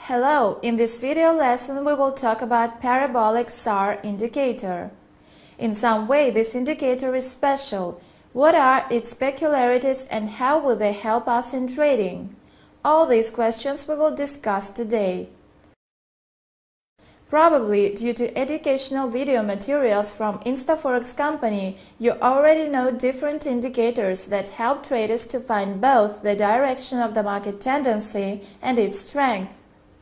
Hello, in this video lesson we will talk about Parabolic SAR Indicator. In some way this indicator is special. What are its peculiarities and how will they help us in trading? All these questions we will discuss today. Probably due to educational video materials from InstaForex company, you already know different indicators that help traders to find both the direction of the market tendency and its strength.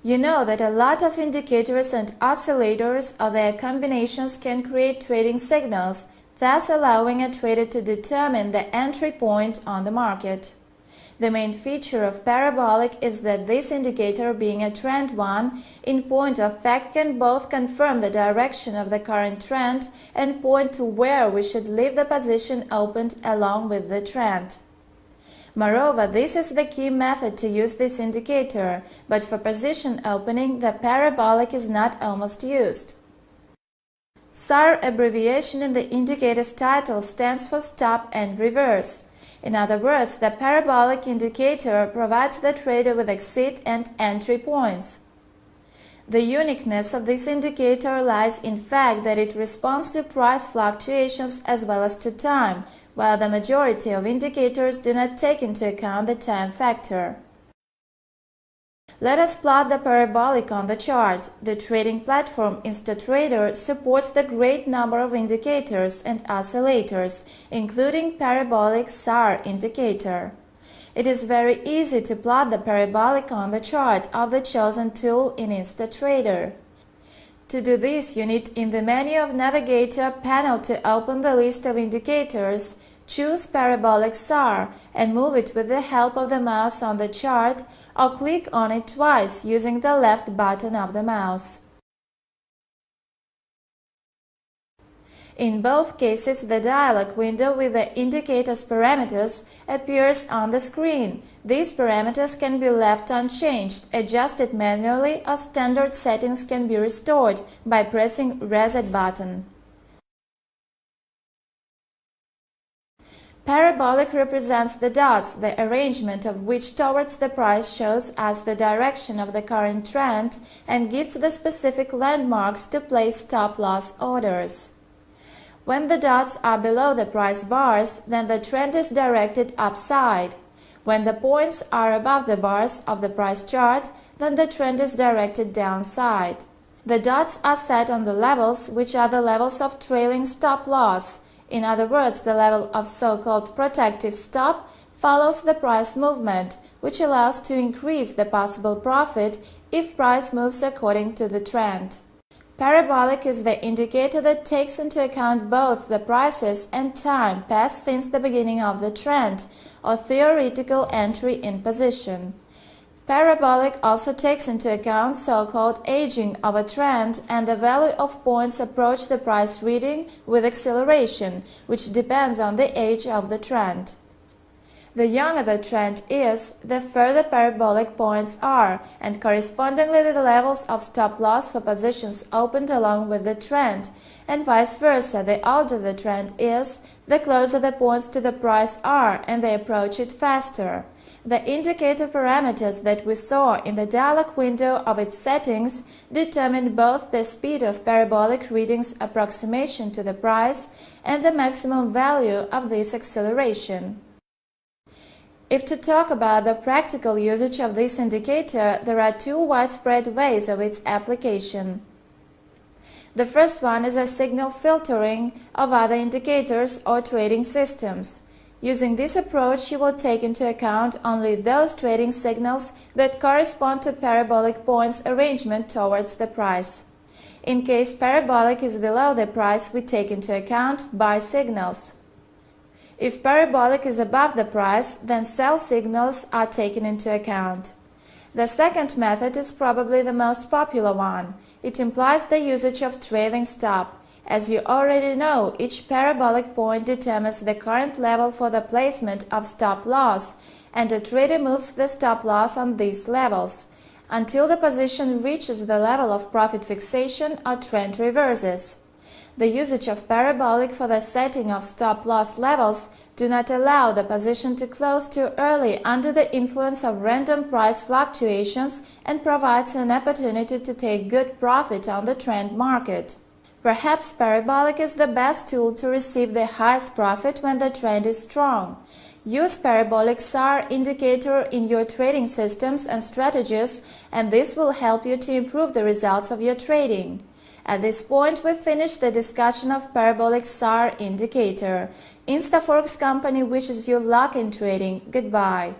You know that a lot of indicators and oscillators or their combinations can create trading signals, thus allowing a trader to determine the entry point on the market. The main feature of Parabolic is that this indicator, being a trend one, in point of fact can both confirm the direction of the current trend and point to where we should leave the position opened along with the trend. Moreover, this is the key method to use this indicator, but for position opening, the Parabolic is not almost used. SAR abbreviation in the indicator's title stands for stop and reverse. In other words, the Parabolic indicator provides the trader with exit and entry points. The uniqueness of this indicator lies in fact that it responds to price fluctuations as well as to time, while the majority of indicators do not take into account the time factor. Let us plot the Parabolic on the chart. The trading platform InstaTrader supports the great number of indicators and oscillators, including Parabolic SAR Indicator. It is very easy to plot the Parabolic on the chart of the chosen tool in InstaTrader. To do this, you need in the menu of Navigator panel to open the list of indicators, choose Parabolic SAR and move it with the help of the mouse on the chart, or click on it twice using the left button of the mouse. In both cases, the dialog window with the indicator's parameters appears on the screen. These parameters can be left unchanged, adjusted manually, or standard settings can be restored by pressing Reset button. Parabolic represents the dots, the arrangement of which towards the price shows us the direction of the current trend and gives the specific landmarks to place stop-loss orders. When the dots are below the price bars, then the trend is directed upside. When the points are above the bars of the price chart, then the trend is directed downside. The dots are set on the levels, which are the levels of trailing stop-loss. In other words, the level of so-called protective stop follows the price movement, which allows to increase the possible profit if price moves according to the trend. Parabolic is the indicator that takes into account both the prices and time passed since the beginning of the trend, or theoretical entry in position. Parabolic also takes into account so-called aging of a trend and the value of points approach the price reading with acceleration, which depends on the age of the trend. The younger the trend is, the further parabolic points are, and correspondingly the levels of stop-loss for positions opened along with the trend, and vice versa. The older the trend is, the closer the points to the price are, and they approach it faster. The indicator parameters that we saw in the dialog window of its settings determine both the speed of parabolic readings approximation to the price and the maximum value of this acceleration. If to talk about the practical usage of this indicator, there are two widespread ways of its application. The first one is a signal filtering of other indicators or trading systems. Using this approach, you will take into account only those trading signals that correspond to parabolic points arrangement towards the price. In case parabolic is below the price, we take into account buy signals. If parabolic is above the price, then sell signals are taken into account. The second method is probably the most popular one. It implies the usage of trailing stop. As you already know, each parabolic point determines the current level for the placement of stop-loss, and a trader moves the stop-loss on these levels, until the position reaches the level of profit fixation or trend reverses. The usage of Parabolic for the setting of stop-loss levels Do not allow the position to close too early under the influence of random price fluctuations and provides an opportunity to take good profit on the trend market. Perhaps Parabolic is the best tool to receive the highest profit when the trend is strong. Use Parabolic SAR indicator in your trading systems and strategies, and this will help you to improve the results of your trading. At this point, we finished the discussion of Parabolic SAR indicator. InstaForex company wishes you luck in trading. Goodbye.